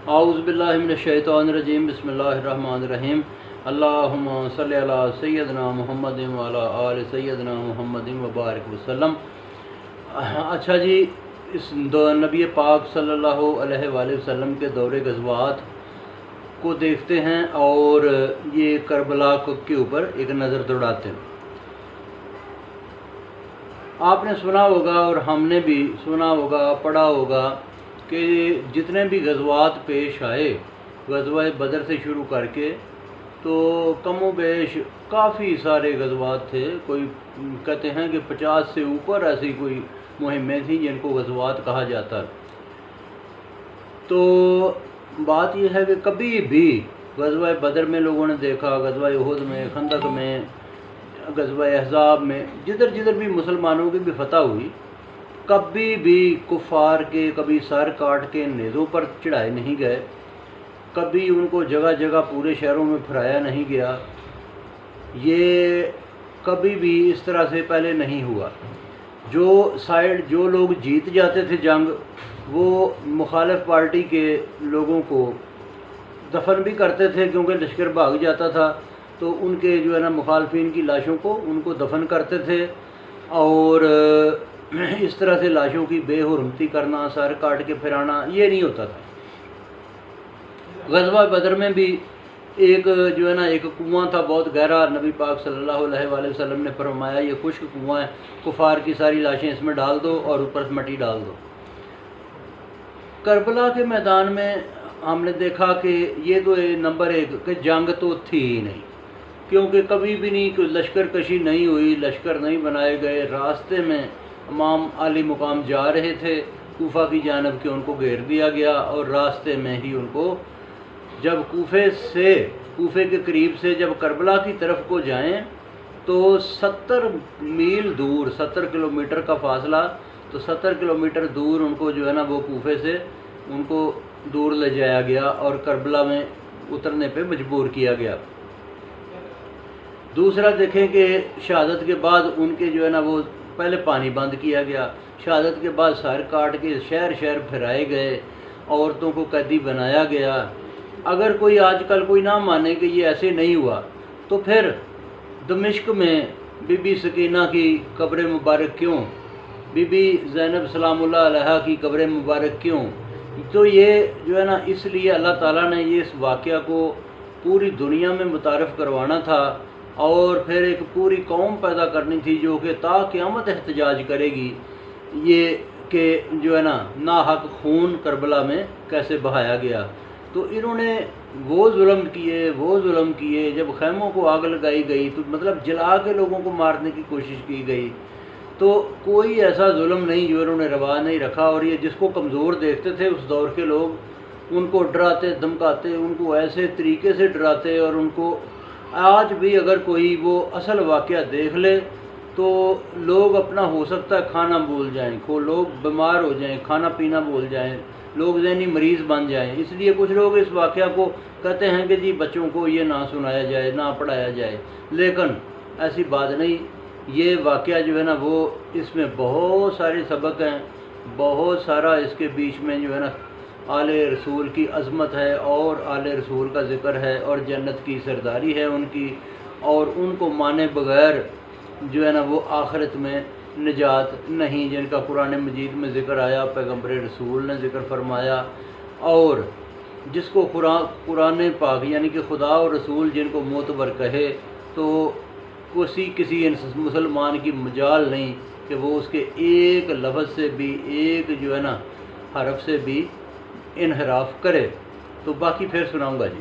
اعوذ باللہ من الشیطان الرجیم بسم اللہ الرحمن الرحیم اللہم صلی علی سیدنا محمد وعلی آل سیدنا محمد وبارک وسلم۔ اچھا جی، اس نبی پاک صلی اللہ علیہ وآلہ وسلم کے دور غزوات کو دیکھتے ہیں اور یہ کربلا کے اوپر ایک نظر دوڑاتے ہیں۔ آپ نے سنا ہوگا اور ہم نے بھی سنا ہوگا، پڑھا ہوگا کہ جتنے بھی غزوات پیش آئے، غزوہ بدر سے شروع کر کے تو کم و بیش کافی سارے غزوات تھے۔ کوئی کہتے ہیں کہ 50 سے اوپر ایسی کوئی مہمیں تھیں جن کو غزوات کہا جاتا۔ تو بات یہ ہے کہ کبھی بھی غزوہ بدر میں لوگوں نے دیکھا، غزوہ احد میں، خندق میں، غزوہ احزاب میں، جدھر جدھر بھی مسلمانوں کی بھی فتح ہوئی، کبھی بھی کفار کے کبھی سر کاٹ کے نیزوں پر چڑھائے نہیں گئے، کبھی ان کو جگہ جگہ پورے شہروں میں پھرایا نہیں گیا۔ یہ کبھی بھی اس طرح سے پہلے نہیں ہوا۔ جو لوگ جیت جاتے تھے جنگ، وہ مخالف پارٹی کے لوگوں کو دفن بھی کرتے تھے، کیونکہ لشکر بھاگ جاتا تھا تو ان کے مخالفین کی لاشوں کو ان کو دفن کرتے تھے، اور اس طرح سے لاشوں کی بے حرمتی کرنا، سر کاٹ کے پھرانا، یہ نہیں ہوتا تھا۔ غزوہ بدر میں بھی ایک ایک کنواں تھا بہت گہرا، نبی پاک صلی اللہ علیہ وآلہ وسلم نے فرمایا یہ خشک کنواں ہے، کفار کی ساری لاشیں اس میں ڈال دو اور اوپر سے مٹی ڈال دو۔ کربلا کے میدان میں ہم نے دیکھا کہ یہ تو نمبر ایک کہ جنگ تو تھی ہی نہیں، کیونکہ کبھی بھی نہیں کوئی لشکر کشی نہیں ہوئی، لشکر نہیں بنائے گئے۔ راستے میں امام علی مقام جا رہے تھے کوفہ کی جانب کہ ان کو گھیر دیا گیا، اور راستے میں ہی ان کو جب کوفے کے قریب سے جب کربلا کی طرف کو جائیں تو 70 میل دور، 70 کلومیٹر کا فاصلہ، تو 70 کلومیٹر دور ان کو وہ کوفے سے ان کو دور لے جایا گیا اور کربلا میں اترنے پہ مجبور کیا گیا۔ دوسرا دیکھیں کہ شہادت کے بعد ان کے وہ پہلے پانی بند کیا گیا، شہادت کے بعد سر کاٹ کے شہر شہر پھرائے گئے، عورتوں کو قیدی بنایا گیا۔ اگر کوئی آج کل کوئی نہ مانے کہ یہ ایسے نہیں ہوا، تو پھر دمشق میں بی بی سکینہ کی قبر مبارک کیوں، بی بی زینب سلام اللہ علیہ کی قبر مبارک کیوں؟ تو یہ اس لیے اللہ تعالیٰ نے یہ اس واقعہ کو پوری دنیا میں متعارف کروانا تھا، اور پھر ایک پوری قوم پیدا کرنی تھی جو کہ تا قیامت احتجاج کرے گی یہ کہ ناحق خون کربلا میں کیسے بہایا گیا۔ تو انہوں نے وہ ظلم کیے جب خیموں کو آگ لگائی گئی، تو مطلب جلا کے لوگوں کو مارنے کی کوشش کی گئی، تو کوئی ایسا ظلم نہیں جو انہوں نے روا نہیں رکھا۔ اور یہ جس کو کمزور دیکھتے تھے اس دور کے لوگ، ان کو ڈراتے دھمکاتے، ان کو ایسے طریقے سے ڈراتے، اور ان کو آج بھی اگر کوئی وہ اصل واقعہ دیکھ لے تو لوگ اپنا ہو سکتا ہے کھانا بھول جائیں، لوگ بیمار ہو جائیں، کھانا پینا بھول جائیں، لوگ ذہنی مریض بن جائیں۔ اس لیے کچھ لوگ اس واقعہ کو کہتے ہیں کہ جی بچوں کو یہ نہ سنایا جائے، نہ پڑھایا جائے، لیکن ایسی بات نہیں۔ یہ واقعہ وہ اس میں بہت سارے سبق ہیں، بہت سارا اس کے بیچ میں آل رسول کی عظمت ہے، اور آل رسول کا ذکر ہے، اور جنت کی سرداری ہے ان کی، اور ان کو مانے بغیر وہ آخرت میں نجات نہیں، جن کا قرآن مجید میں ذکر آیا، پیغمبر رسول نے ذکر فرمایا، اور جس کو قرآن پاک کہ خدا اور رسول جن کو معتبر کہے، تو کسی مسلمان کی مجال نہیں کہ وہ اس کے ایک لفظ سے بھی، ایک حرف سے بھی انحراف کرے۔ تو باقی پھر سناؤں گا جی۔